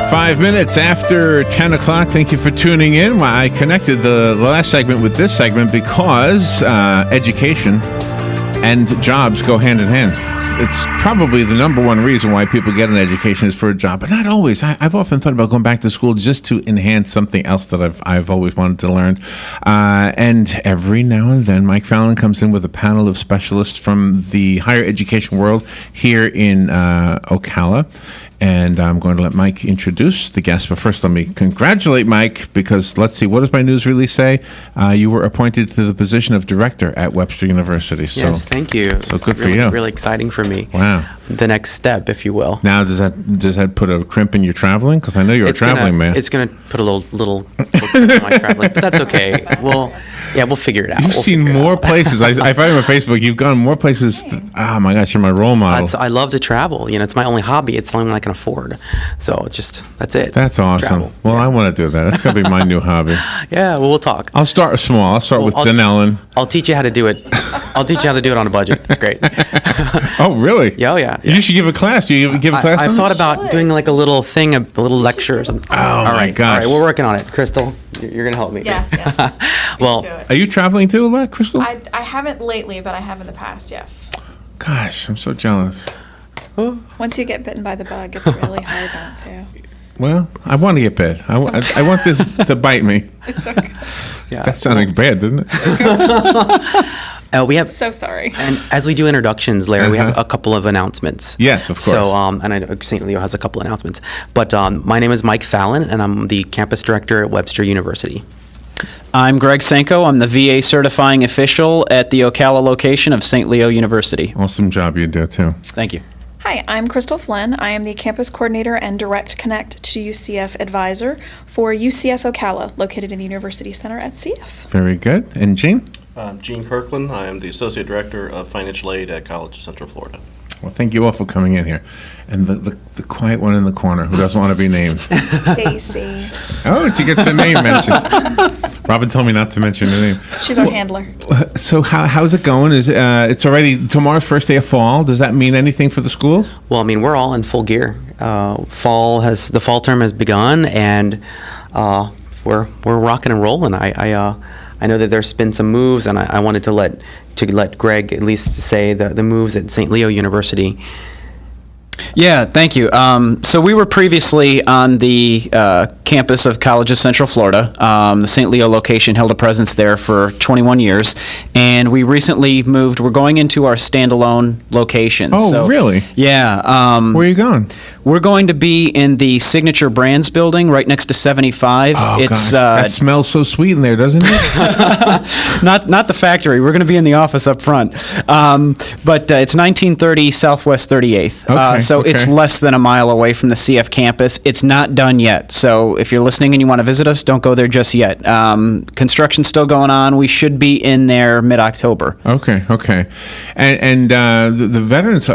5 minutes after 10 o'clock. Thank you for tuning in. Well, I connected the last segment with this segment because education and jobs go hand in hand. It's probably the number one reason why people get an education is for a job, but not always. I've often thought about going back to school just to enhance something else that I've always wanted to learn. And every now and then, Mike Fallon comes in with a panel of specialists from the higher education world here in Ocala. And I'm going to let Mike introduce the guest. But first, let me congratulate Mike, because let's see, what does my news release say? You were appointed to the position of director at Webster University. So, yes, thank you. So good really, for you. Really exciting for me. Wow. The next step, if you will. Now, does that put a crimp in your traveling? Because I know you're a traveling man. It's going to put a little crimp in my traveling, but that's okay. We'll figure it out. You've seen more places. I find on Facebook, you've gone more places. Oh my gosh, you're my role model. I love to travel. It's my only hobby. It's the only one I can afford. So that's it. That's awesome. Travel. Well, yeah. I want to do that. That's going to be my new hobby. Yeah, well, we'll talk. I'll start small. I'll start with Denellen. I'll teach you how to do it. I'll teach you how to do it on a budget. It's great. Oh, really? Yeah, yeah. You should give a class. Do you give a class? I thought about doing like a little thing, a little lecture or something. Oh, my gosh. All right, we're working on it. Crystal, you're going to help me. Yeah. Well, are you traveling too a lot, Crystal? I haven't lately, but I have in the past, yes. Gosh, I'm so jealous. Once you get bitten by the bug, it's really hard not to. Well, I want to get bit. I want this to bite me. It's okay. Yeah. That sounded bad, didn't it? We have so sorry. And as we do introductions, Larry, we have a couple of announcements. Yes, of course. So, and I know St. Leo has a couple of announcements. But my name is Mike Fallon, and I'm the campus director at Webster University. I'm Greg Senko. I'm the VA certifying official at the Ocala location of St. Leo University. Awesome job you do, too. Thank you. Hi, I'm Crystal Flynn. I am the campus coordinator and direct connect to UCF advisor for UCF Ocala, located in the University Center at CF. Very good. And Gene? Gene Kirkland. I am the associate director of financial aid at College of Central Florida. Well, thank you all for coming in here. And the quiet one in the corner who doesn't want to be named. Daisy. Oh, she gets her name mentioned. Robin told me not to mention her name. She's our handler. So how's it going? It's already tomorrow's first day of fall. Does that mean anything for the schools? Well, I mean, we're all in full gear. The fall term has begun, and we're rocking and rolling. I know that there's been some moves, and I wanted to let Greg at least say the moves at St. Leo University. Yeah, thank you. So we were previously on the campus of College of Central Florida. The St. Leo location held a presence there for 21 years, and we recently moved. We're going into our standalone location. Oh, really? Yeah. Where are you going? We're going to be in the Signature Brands building right next to 75. Oh, gosh. That smells so sweet in there, doesn't it? Not the factory. We're going to be in the office up front. But it's 1930 Southwest 38th. Okay. So it's less than a mile away from the CF campus. It's not done yet. So if you're listening and you want to visit us, don't go there just yet. Construction's still going on. We should be in there mid-October. Okay. And the veterans'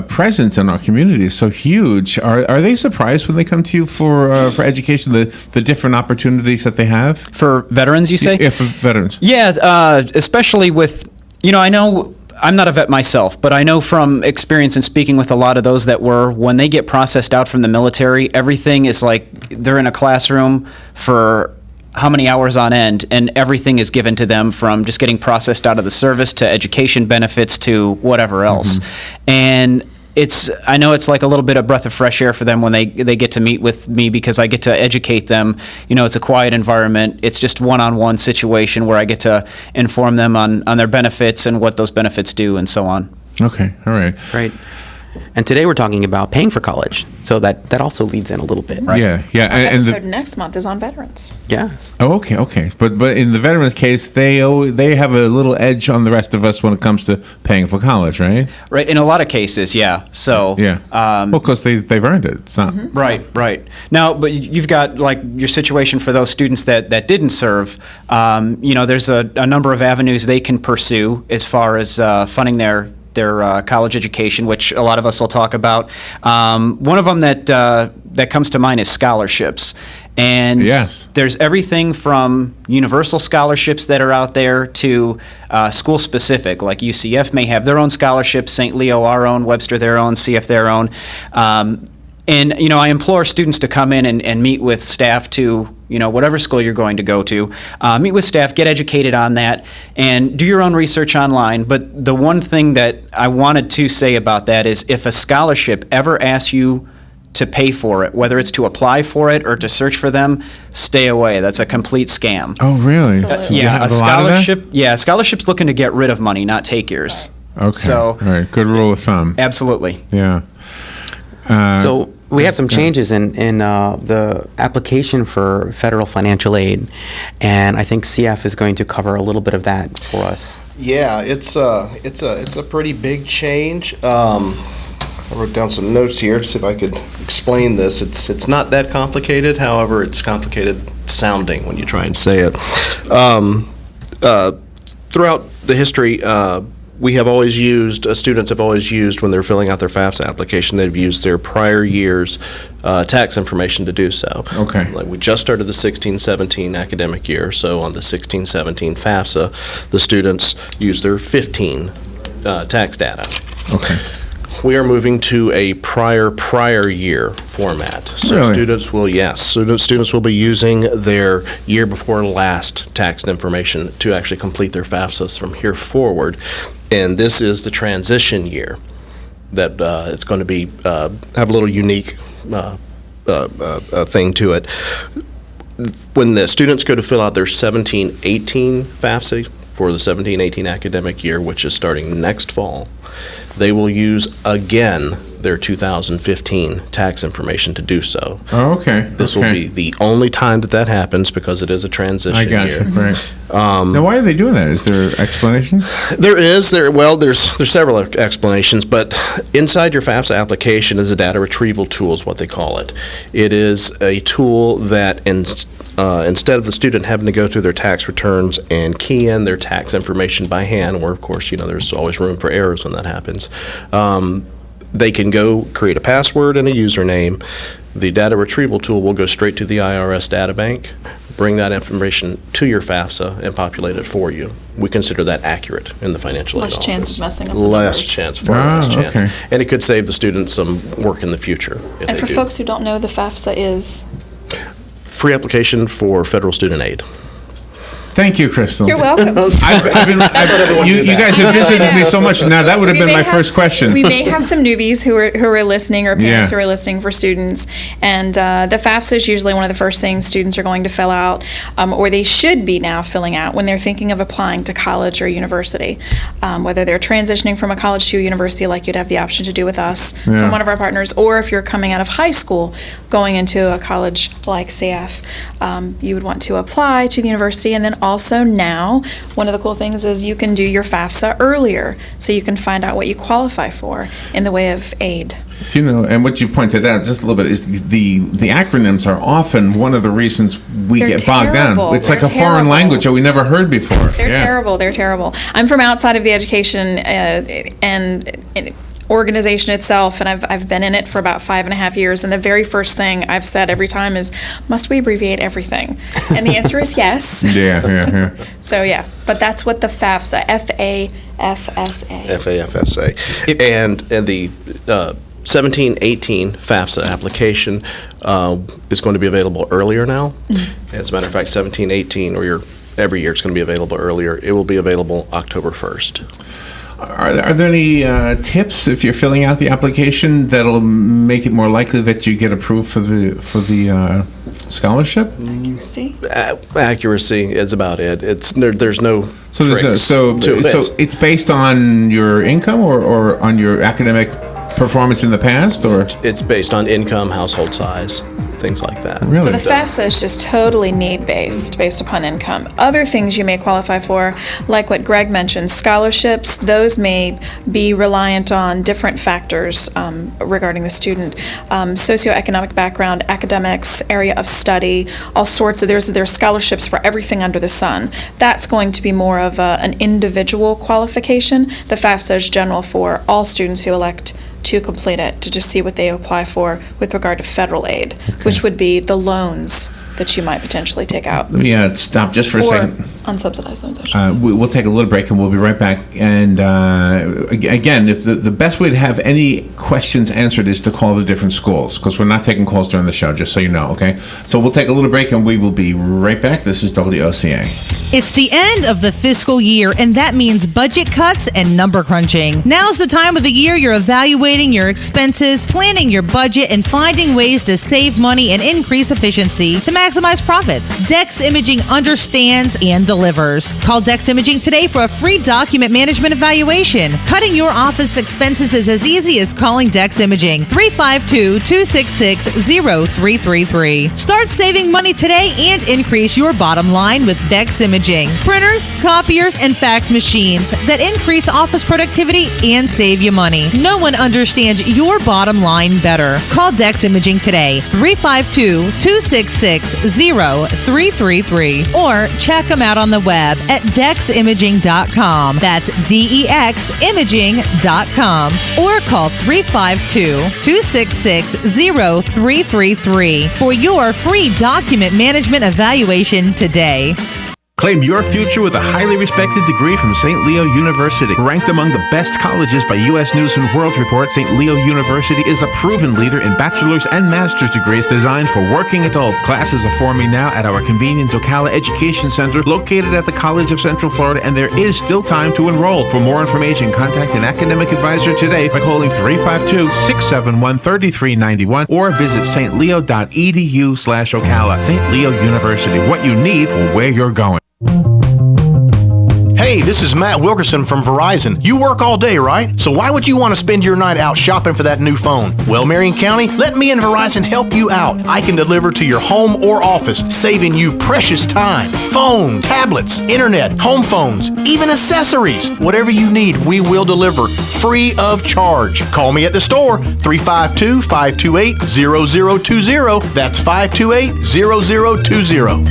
presence in our community is so huge. Are they surprised when they come to you for education, the different opportunities that they have? For veterans, you say? Yeah, for veterans. Yeah, especially with, I know I'm not a vet myself, but I know from experience in speaking with a lot of those that were, when they get processed out from the military, everything is like they're in a classroom for how many hours on end, and everything is given to them, from just getting processed out of the service to education benefits to whatever else. Mm-hmm. And I know it's like a little bit of breath of fresh air for them when they get to meet with me, because I get to educate them. It's a quiet environment. It's just one-on-one situation where I get to inform them on their benefits and what those benefits do and so on. Okay, all right. Right. And today we're talking about paying for college, so that also leads in a little bit, right? Yeah. Our episode next month is on veterans. Yeah. Oh, okay. But in the veterans case, they have a little edge on the rest of us when it comes to paying for college, right? Right. In a lot of cases, yeah. So yeah. Well, because they've earned it. It's not right. Now, but you've got like your situation for those students that didn't serve. There's a number of avenues they can pursue as far as funding their college education, which a lot of us will talk about. One of them that comes to mind is scholarships. And yes, there's everything from universal scholarships that are out there to school-specific, like UCF may have their own scholarships, St. Leo our own, Webster their own, CF their own. And, I implore students to come in and meet with staff to, whatever school you're going to go to, meet with staff, get educated on that, and do your own research online. But the one thing that I wanted to say about that is if a scholarship ever asks you to pay for it, whether it's to apply for it or to search for them, stay away. That's a complete scam. Oh, really? Absolutely. So you Yeah, have a lot of that? scholarship. Yeah, a scholarship's looking to get rid of money, not take yours. Okay. So, all right. Good rule of thumb. absolutely. Yeah. So we have some changes in the application for federal financial aid, and I think CF is going to cover a little bit of that for us. Yeah, it's a pretty big change. I wrote down some notes here to see if I could explain this. It's not that complicated, however, it's complicated sounding when you try and say it. Throughout the history, we have always used, students have always used, when they're filling out their FAFSA application, they've used their prior year's tax information to do so. Okay. Like we just started the 16-17 academic year, so on the 16-17 FAFSA, the students use their 15 tax data. Okay. We are moving to a prior year format. So Really? students will be using their year before last tax information to actually complete their FAFSAs from here forward. And this is the transition year that it's going to be have a little unique thing to it. When the students go to fill out their 17-18 FAFSA for the 17-18 academic year, which is starting next fall, they will use again their 2015 tax information to do so. Oh, okay. This okay. will be the only time that happens because it is a transition I got year. you. Right. Now, why are they doing that? Is there explanation? There's several explanations, but inside your FAFSA application is a data retrieval tool, is what they call it. It is a tool that instead of the student having to go through their tax returns and key in their tax information by hand, where of course there's always room for errors when that happens, they can go create a password and a username. The data retrieval tool will go straight to the IRS data bank, bring that information to your FAFSA, and populate it for you. We consider that accurate in the financial aid Less office. chance of messing up the Less numbers. chance, far less chance. okay. And it could save the students some work in the future if And they for do. folks who don't know, the FAFSA is. Free application for federal student aid. Thank you, Crystal. You're welcome. You guys have visited me so much. Now, that would have We been may my have- first question. We may have some newbies who are listening, or parents Yeah. who are listening for students. And the FAFSA is usually one of the first things students are going to fill out, or they should be now filling out when they're thinking of applying to college or university. Whether they're transitioning from a college to a university, like you'd have the option to do with us Yeah. from one of our partners, or if you're coming out of high school going into a college like CF, you would want to apply to the university. And then also now, one of the cool things is you can do your FAFSA earlier, so you can find out what you qualify for in the way of aid. Do you know, and what you pointed out just a little bit is the acronyms are often one of the reasons we They're get bogged terrible. down. It's like They're a foreign terrible. language that we never heard before. They're Yeah. terrible. They're terrible. I'm from outside of the education and organization itself, and I've been in it for about 5.5 years. And the very first thing I've said every time is, "Must we abbreviate everything?" And the answer is yes. Yeah. So yeah, but that's what the FAFSA, FAFSA. FAFSA. And the 17-18 FAFSA application is going to be available earlier now. As a matter of fact, 17-18, or every year it's going to be available earlier. It will be available October 1st. Are there any tips if you're filling out the application that'll make it more likely that you get approved for the scholarship? Accuracy. Accuracy is about it. There's no So there's no, tricks so to it. so it's based on your income or on your academic performance in the past, or It's based on income, household size, things like that. Really? So the FAFSA is just totally need-based, based upon income. Other things you may qualify for, like what Greg mentioned, scholarships, those may be reliant on different factors regarding the student. Socioeconomic background, academics, area of study, all sorts of, there's scholarships for everything under the sun. That's going to be more of an individual qualification. The FAFSA is general for all students who elect to complete it, to just see what they apply for with regard to federal aid, which would be the loans that you might potentially take out. Let me stop just for a Or second. unsubsidized loans, I should say. We'll take a little break and we'll be right back. And again, if the best way to have any questions answered is to call the different schools, because we're not taking calls during the show, just so you know, okay? So we'll take a little break and we will be right back. This is WOCA. It's the end of the fiscal year, and that means budget cuts and number crunching. Now's the time of the year you're evaluating your expenses, planning your budget, and finding ways to save money and increase efficiency to maximize profits. Dex Imaging understands and delivers. Call Dex Imaging today for a free document management evaluation. Cutting your office expenses is as easy as calling Dex Imaging, 352-266-0333. Start saving money today and increase your bottom line with Dex Imaging. Printers, copiers, and fax machines that increase office productivity and save you money. No one understands your bottom line better. Call Dex Imaging today, 352-266-0333, or check them out on the web at deximaging.com. That's DEXimaging.com. Or call 352-266-0333 for your free document management evaluation today. Claim your future with a highly respected degree from St. Leo University. Ranked among the best colleges by U.S. News & World Report, St. Leo University is a proven leader in bachelor's and master's degrees designed for working adults. Classes are forming now at our convenient Ocala Education Center located at the College of Central Florida, and there is still time to enroll. For more information, contact an academic advisor today by calling 352-671-3391 or visit stleo.edu/Ocala. St. Leo University, what you need for where you're going. Hey, this is Matt Wilkerson from Verizon. You work all day, right? So why would you want to spend your night out shopping for that new phone? Well, Marion County, let me and Verizon help you out. I can deliver to your home or office, saving you precious time. Phone, tablets, internet, home phones, even accessories. Whatever you need, we will deliver free of charge. Call me at the store, 352-528-0020. That's 528-0020.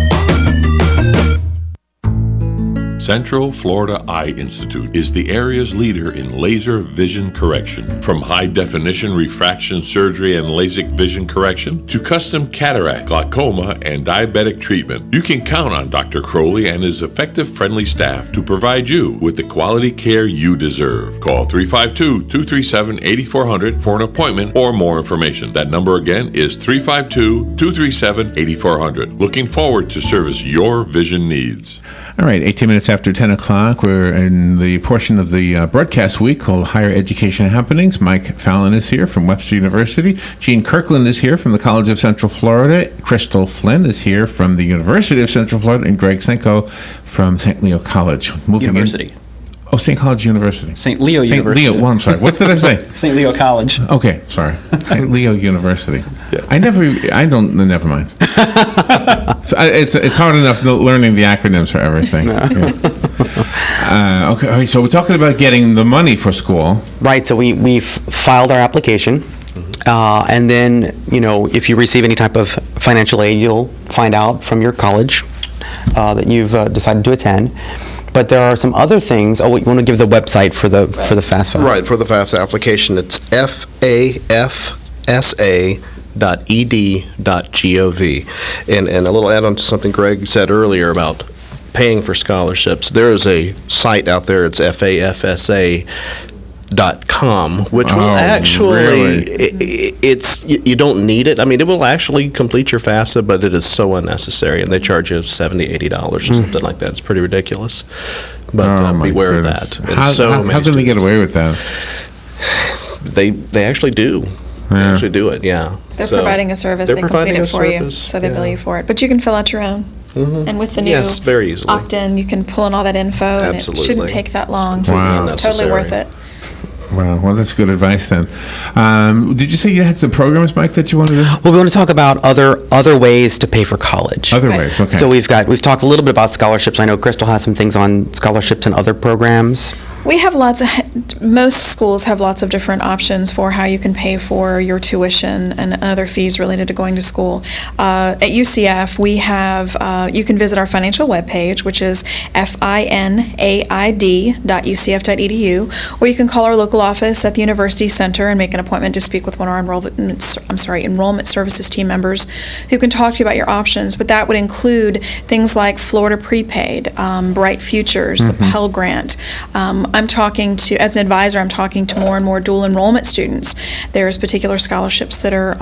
Central Florida Eye Institute is the area's leader in laser vision correction. From high-definition refraction surgery and LASIK vision correction to custom cataract, glaucoma, and diabetic treatment, you can count on Dr. Crowley and his effective, friendly staff to provide you with the quality care you deserve. Call 352-237-8400 for an appointment or more information. That number again is 352-237-8400. Looking forward to service your vision needs. All right, 18 minutes after 10 o'clock, we're in the portion of the broadcast week called Higher Education Happenings. Mike Fallon is here from Webster University. Gene Kirkland is here from the College of Central Florida. Crystal Flynn is here from the University of Central Florida. And Greg Senko from St. Leo College. University. Oh, St. College University. St. Leo St. University. Leo, well, I'm sorry. What did I say? St. Leo College. Okay, sorry. St. Leo University. Yeah. Never mind. So it's hard enough learning the acronyms for everything. Yeah. Okay, all right, so we're talking about getting the money for school. Right, so we've filed our application, and then, if you receive any type of financial aid, you'll find out from your college that you've decided to attend. But there are some other things. Oh, you want to give the website for the FAFSA? Right, for the FAFSA application, it's fafsa.ed.gov. And a little add-on to something Greg said earlier about paying for scholarships. There is a site out there, it's fafsa.com, which will actually, it's you don't need it. I mean, it will actually complete your FAFSA, but it is so unnecessary, and they charge you $70, $80 or something like that. It's pretty ridiculous. But beware of that. And How can they get away with that? They actually do. They actually do it, yeah. They're providing a service, they complete it for you, service, so they bill you for it. But you can fill out your own. And with the new Yes, very easily. opt-in, you can pull in all that info, and it Absolutely. shouldn't take that long. Wow. It's totally worth it. Wow, well, that's good advice then. Did you say you had some programs, Mike, that you wanted to? Well, we want to talk about other ways to pay for college. Other ways, okay. So we've talked a little bit about scholarships. I know Crystal has some things on scholarships and other programs. We have most schools have lots of different options for how you can pay for your tuition and other fees related to going to school. At UCF, we have, you can visit our financial webpage, which is finaid.ucf.edu, or you can call our local office at the University Center and make an appointment to speak with one of our enrollment services team members who can talk to you about your options. But that would include things like Florida Prepaid, Bright Futures, the Pell Grant. As an advisor, I'm talking to more and more dual enrollment students. There's particular scholarships that are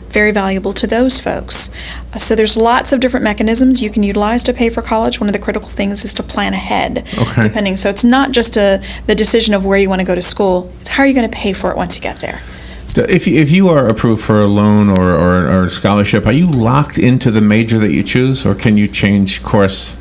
very valuable to those folks. So there's lots of different mechanisms you can utilize to pay for college. One of the critical things is to plan ahead, depending. So it's not just the decision of where you want to go to school. It's how are you going to pay for it once you get there. If you are approved for a loan or a scholarship, are you locked into the major that you choose, or can you change course?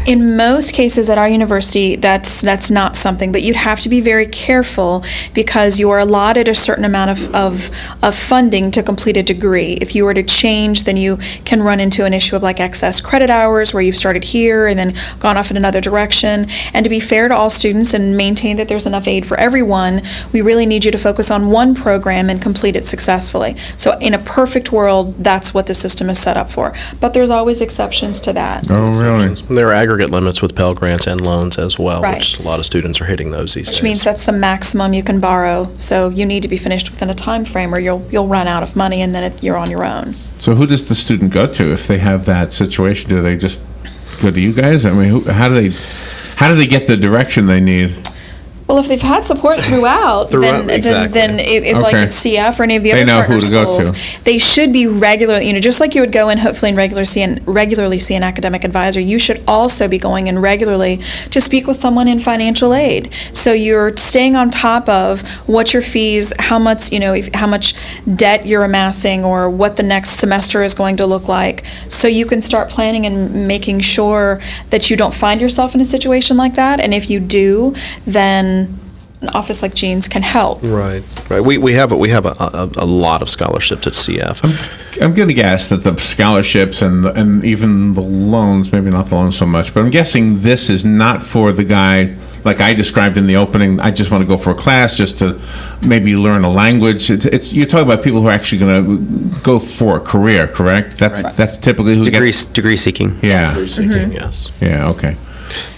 In most cases at our university, that's not something, but you'd have to be very careful because you are allotted a certain amount of funding to complete a degree. If you were to change, then you can run into an issue of like excess credit hours where you've started here and then gone off in another direction. And to be fair to all students and maintain that there's enough aid for everyone, we really need you to focus on one program and complete it successfully. So in a perfect world, that's what the system is set up for. But there's always exceptions to that. Oh, really? There are aggregate limits with Pell Grants and loans as well, Right. which a lot of students are hitting those these days. Which means that's the maximum you can borrow. So you need to be finished within a time frame or you'll run out of money and then you're on your own. So who does the student go to if they have that situation? Do they just go to you guys? I mean, how do they get the direction they need? Well, if they've had support throughout, then exactly. like at CF or any of the They other know partner who to go schools, to. they should be regularly, just like you would go in hopefully and regularly see an academic advisor, you should also be going in regularly to speak with someone in financial aid. So you're staying on top of what your fees, how much debt you're amassing or what the next semester is going to look like, so you can start planning and making sure that you don't find yourself in a situation like that. And if you do, then an office like Jean's can help. Right. We have a lot of scholarships at CF. I'm going to guess that the scholarships and even the loans, maybe not the loans so much, but I'm guessing this is not for the guy like I described in the opening. I just want to go for a class just to maybe learn a language. It's you're talking about people who are actually going to go for a career, correct? That's typically who Degree seeking. Yeah. Degree seeking, yes. Yeah. Okay.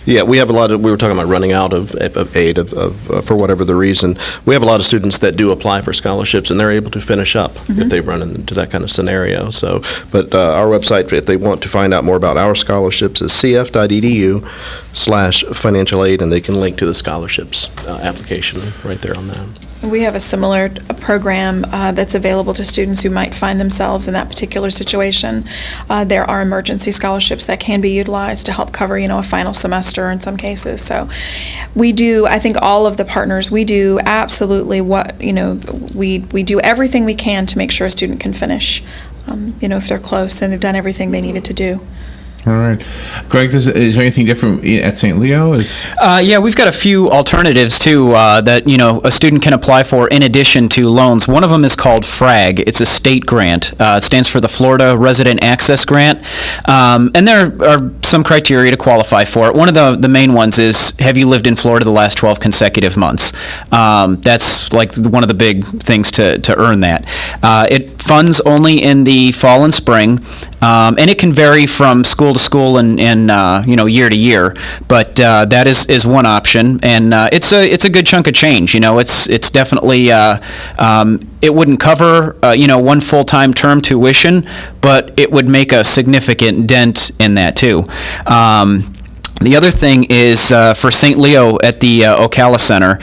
Yeah, we have a lot of, we were talking about running out of aid for whatever the reason. We have a lot of students that do apply for scholarships, and they're able to finish up if they run into that kind of scenario. So, but our website, if they want to find out more about our scholarships, is cf.edu/financial aid, and they can link to the scholarships application right there on that. We have a similar program that's available to students who might find themselves in that particular situation. There are emergency scholarships that can be utilized to help cover, a final semester in some cases. So we do, I think all of the partners, we do absolutely we do everything we can to make sure a student can finish, if they're close and they've done everything they needed to do. All right. Greg, is there anything different at St. Leo? Yeah, we've got a few alternatives too that a student can apply for in addition to loans. One of them is called FRAG. It's a state grant. It stands for the Florida Resident Access Grant, and there are some criteria to qualify for it. One of the main ones is, have you lived in Florida the last 12 consecutive months? That's like one of the big things to earn that. It funds only in the fall and spring, and it can vary from school to school and year to year, but that is one option, and it's a good chunk of change. It's definitely it wouldn't cover one full-time term tuition, but it would make a significant dent in that too. The other thing is for St. Leo at the Ocala Center,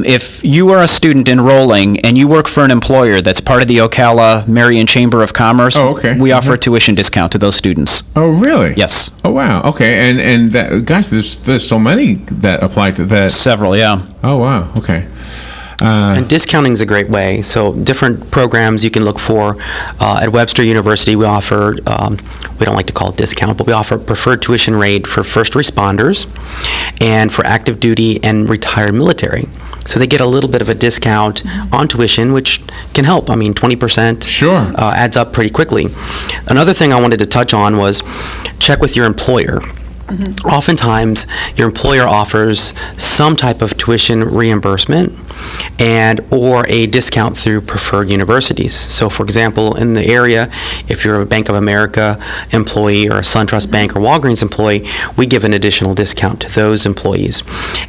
if you are a student enrolling and you work for an employer that's part of the Ocala Marion Chamber of Commerce, we offer a tuition discount to those students. Oh, really? Yes. Oh, wow. Okay. And that, gosh, there's so many that apply to that. Several, yeah. Oh, wow. Okay. And discounting is a great way. So different programs you can look for. At Webster University, we offer, we don't like to call it discount, but we offer preferred tuition rate for first responders and for active duty and retired military. So they get a little bit of a discount on tuition, which can help. 20% adds up pretty quickly. Another thing I wanted to touch on was check with your employer. oftentimes your employer offers some type of tuition reimbursement and or a discount through preferred universities. So for example, in the area, if you're a Bank of America employee or a SunTrust Bank or Walgreens employee, we give an additional discount to those employees.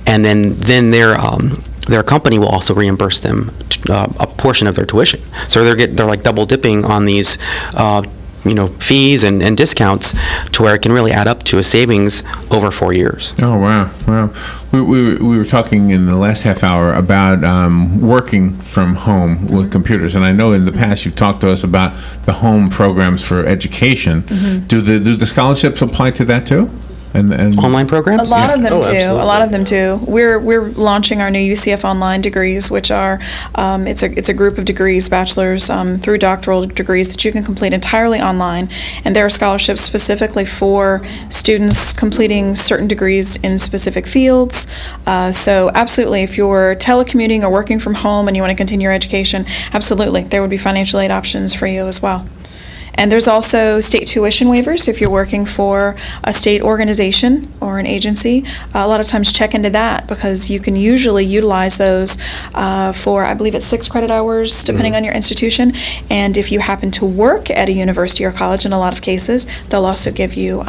And then their company will also reimburse them a portion of their tuition. So they're like double dipping on these fees and discounts to where it can really add up to a savings over 4 years. Oh, wow. Wow. We were talking in the last half hour about working from home with computers. And I know in the past you've talked to us about the home programs for education. Do the scholarships apply to that too? And Online programs? A lot of them Oh, too. absolutely. A lot of them too. We're launching our new UCF Online degrees, which are it's a group of degrees, bachelor's through doctoral degrees that you can complete entirely online, and there are scholarships specifically for students completing certain degrees in specific fields. So absolutely, if you're telecommuting or working from home and you want to continue your education, absolutely, there would be financial aid options for you as well. And there's also state tuition waivers if you're working for a state organization or an agency. A lot of times check into that because you can usually utilize those for, I believe it's 6 credit hours, depending on your institution. And if you happen to work at a university or college, in a lot of cases, they'll also give you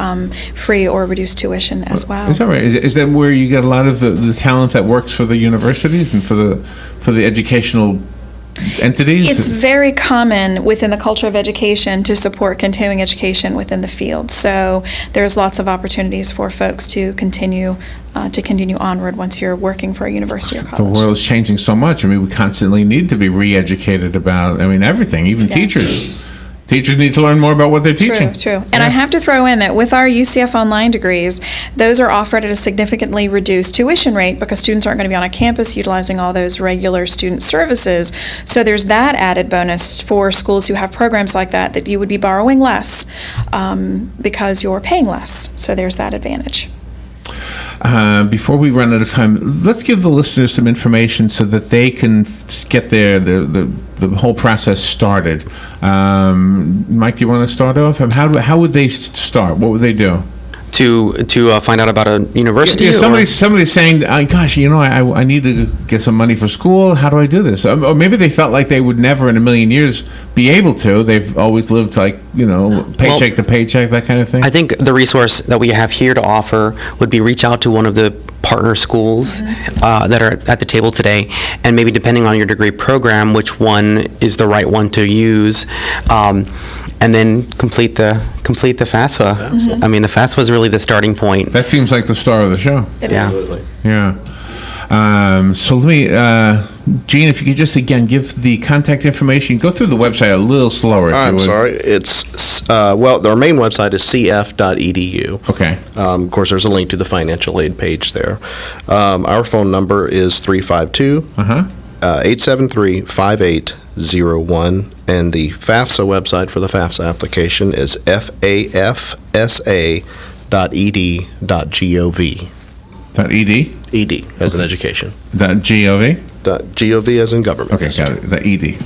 free or reduced tuition as well. Is that right? Is that where you get a lot of the talent that works for the universities and for the educational entities? It's very common within the culture of education to support continuing education within the field. So there's lots of opportunities for folks to continue onward once you're working for a university or The college. world's changing so much. I mean, we constantly need to be re-educated about, everything, even teachers. Teachers need to learn more about what they're teaching. True. And I have to throw in that with our UCF Online degrees, those are offered at a significantly reduced tuition rate because students aren't going to be on a campus utilizing all those regular student services. So there's that added bonus for schools who have programs like that you would be borrowing less because you're paying less. So there's that advantage. Before we run out of time, let's give the listeners some information so that they can get the whole process started. Mike, do you want to start off? How would they start? What would they do? To find out about a university? Yeah, or- somebody's saying, gosh, I need to get some money for school. How do I do this? Or maybe they felt like they would never in a million years be able to. They've always lived paycheck to paycheck, that kind of thing. I think the resource that we have here to offer would be reach out to one of the partner schools that are at the table today, and maybe depending on your degree program, which one is the right one to use, and then complete the FAFSA. I mean, the FAFSA is really the starting point. That seems like the star of the show. It Yeah. is. Absolutely. Yeah. So let me, Gene, if you could just again give the contact information. Go through the website a little slower. If you I'm would. sorry. It's, our main website is cf.edu. Okay. Of course, there's a link to the financial aid page there. Our phone number is 352 873-5801, and the FAFSA website for the FAFSA application is fafsa.ed.gov. .ed? ED as in education. .gov? .gov as in government. Okay, got it. The ED.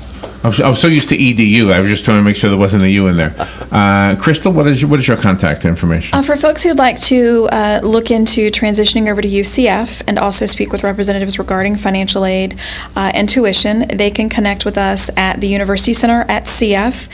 I was so used to EDU. I was just trying to make sure there wasn't a U in there. Crystal, what is your contact information? For folks who'd like to look into transitioning over to UCF and also speak with representatives regarding financial aid and tuition, they can connect with us at the University Center at CF.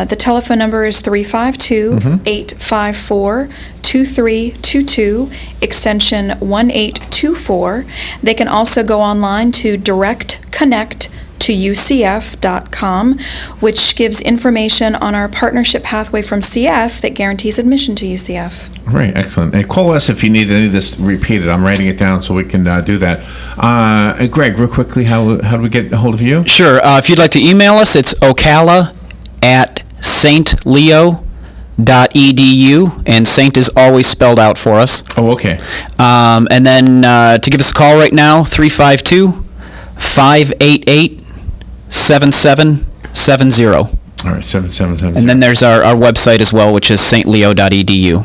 The telephone number is 352-854-2322, extension 1824. They can also go online to directconnect.ucf.com, which gives information on our partnership pathway from CF that guarantees admission to UCF. Right, excellent. And call us if you need any of this repeated. I'm writing it down so we can do that. And Greg, real quickly, how do we get a hold of you? Sure. If you'd like to email us, it's ocala@stleo.edu, and Saint is always spelled out for us. Oh, okay. And then to give us a call right now, 352-588-7770. All right, 7770. And then there's our website as well, which is stleo.edu.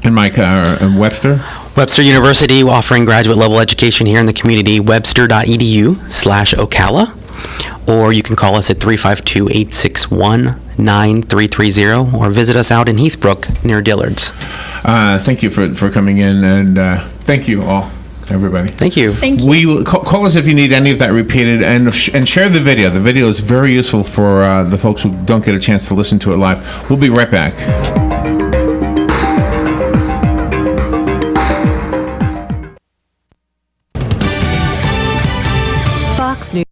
And Mike, and Webster? Webster University offering graduate level education here in the community, webster.edu/Ocala. or you can call us at 352-861-9330, or visit us out in Heathbrook near Dillard's. Thank you for coming in, and thank you all, everybody. Thank you. Thank you. We will call us if you need any of that repeated, and share the video. The video is very useful for the folks who don't get a chance to listen to it live. We'll be right back.